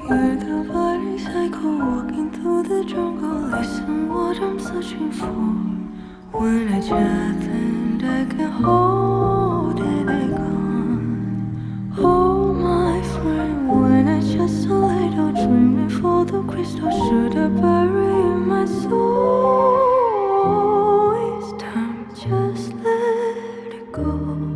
You're the violent psycho walking through the jungle. Listen what I'm searching for. When I jump and I can hold it again. Oh my friend, when I just a little dreaming for the crystal, should I bury my soul? It's time, just let it go.